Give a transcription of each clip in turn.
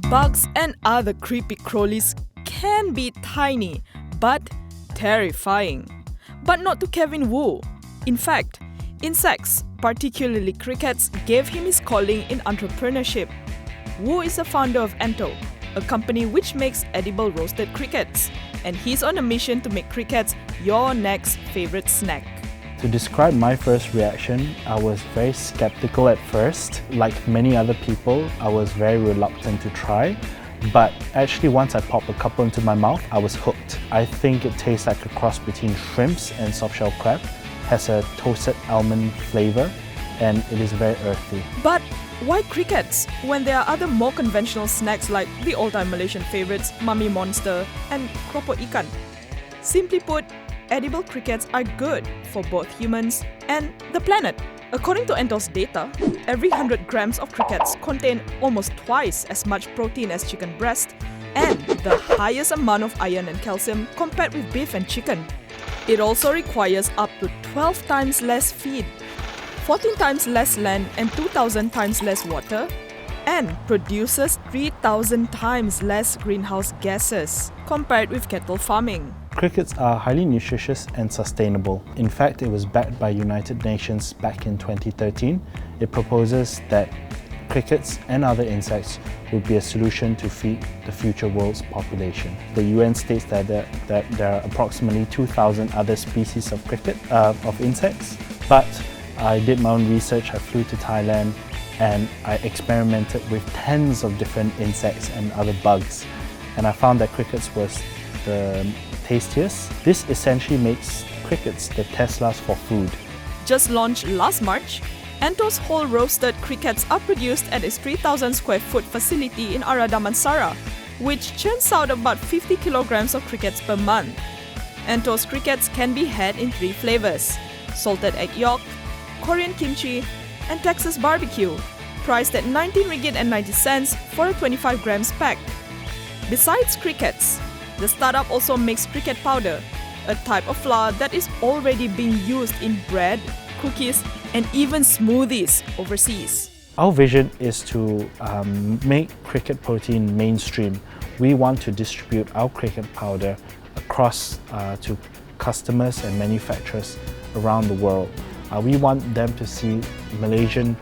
Bugs and other creepy crawlies can be tiny but terrifying. But not to Kevin Wu. In fact, insects, particularly crickets, gave him his calling in entrepreneurship. Wu is the founder of Anto, a company which makes edible roasted crickets, and he's on a mission to make crickets your next favorite snack. To describe my first reaction, I was very skeptical at first. Like many other people, I was very reluctant to try. But actually once I popped a couple into my mouth, I was hooked. I think it tastes like a cross between shrimps and soft-shell crab, has a toasted almond flavour, and it is very earthy. But why crickets when there are other more conventional snacks like the all-time Malaysian favourites Mami Monster and Keropok Ikan? Simply put, edible crickets are good for both humans and the planet. According to Anto's data, every 100 grams of crickets contain almost twice as much protein as chicken breast and the highest amount of iron and calcium compared with beef and chicken. It also requires up to 12 times less feed, 14 times less land and 2,000 times less water, and produces 3,000 times less greenhouse gases compared with cattle farming. Crickets are highly nutritious and sustainable. In fact, it was backed by United Nations back in 2013. It proposes that crickets and other insects would be a solution to feed the future world's population. The UN states that there are approximately 2,000 other species of insects, but I did my own research. I flew to Thailand and I experimented with tens of different insects and other bugs, and I found that crickets was the tastiest. This essentially makes crickets the Teslas for food. Just launched last March, Anto's whole roasted crickets are produced at its 3,000 square foot facility in Arada Mansara, which churns out about 50 kilograms of crickets per month. Anto's crickets can be had in 3 flavors: salted egg yolk, Korean kimchi, and Texas barbecue, priced at 19 ringgit and 90 cents for a 25 grams pack. Besides crickets, the startup also makes cricket powder, a type of flour that is already being used in bread, cookies, and even smoothies overseas. Our vision is to make cricket protein mainstream. We want to distribute our cricket powder across to customers and manufacturers around the world. We want them to see Malaysian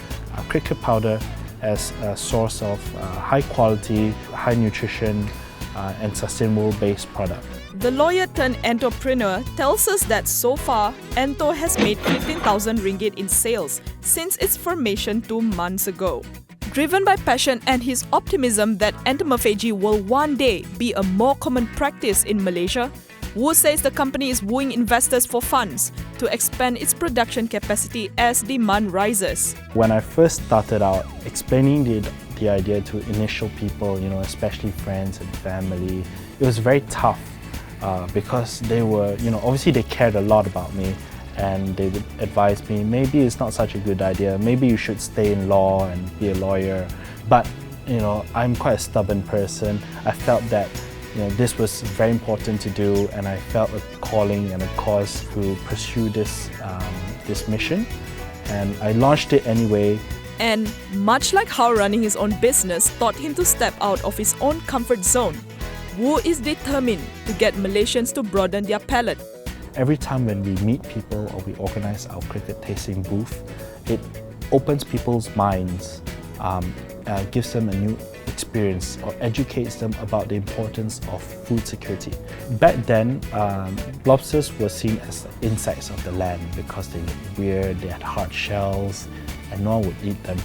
cricket powder as a source of high quality, high nutrition, and sustainable-based product. The Lawyer-turned-ENTOpreneur tells us that so far, Anto has made 15,000 ringgit in sales since its formation 2 months ago. Driven by passion and his optimism that entomophagy will one day be a more common practice in Malaysia, Wu says the company is wooing investors for funds to expand its production capacity as demand rises. When I first started out, explaining the idea to initial people, especially friends and family, it was very tough because they were, obviously they cared a lot about me, and they would advise me, maybe it's not such a good idea, maybe you should stay in law and be a lawyer. But, I'm quite a stubborn person. I felt that this was very important to do, and I felt a calling and a cause to pursue this mission, and I launched it anyway. And much like how running his own business taught him to step out of his own comfort zone, Wu is determined to get Malaysians to broaden their palate. Every time when we meet people or we organize our cricket tasting booth, it opens people's minds, gives them a new experience or educates them about the importance of food security. Back then, lobsters were seen as insects of the land because they looked weird, they had hard shells, and no one would eat them.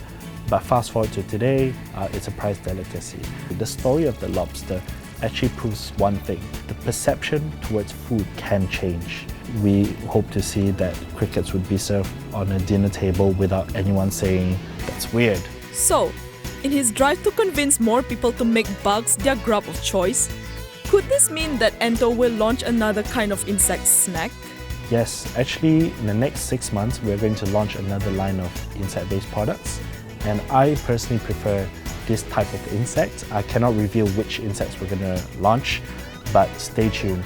But fast forward to today, it's a prized delicacy. The story of the lobster actually proves one thing: the perception towards food can change. We hope to see that crickets would be served on a dinner table without anyone saying, "That's weird." So, in his drive to convince more people to make bugs their grub of choice, could this mean that Anto will launch another kind of insect snack? Yes, actually in the next 6 months we're going to launch another line of insect-based products, and I personally prefer this type of insect. I cannot reveal which insects we're going to launch, but stay tuned.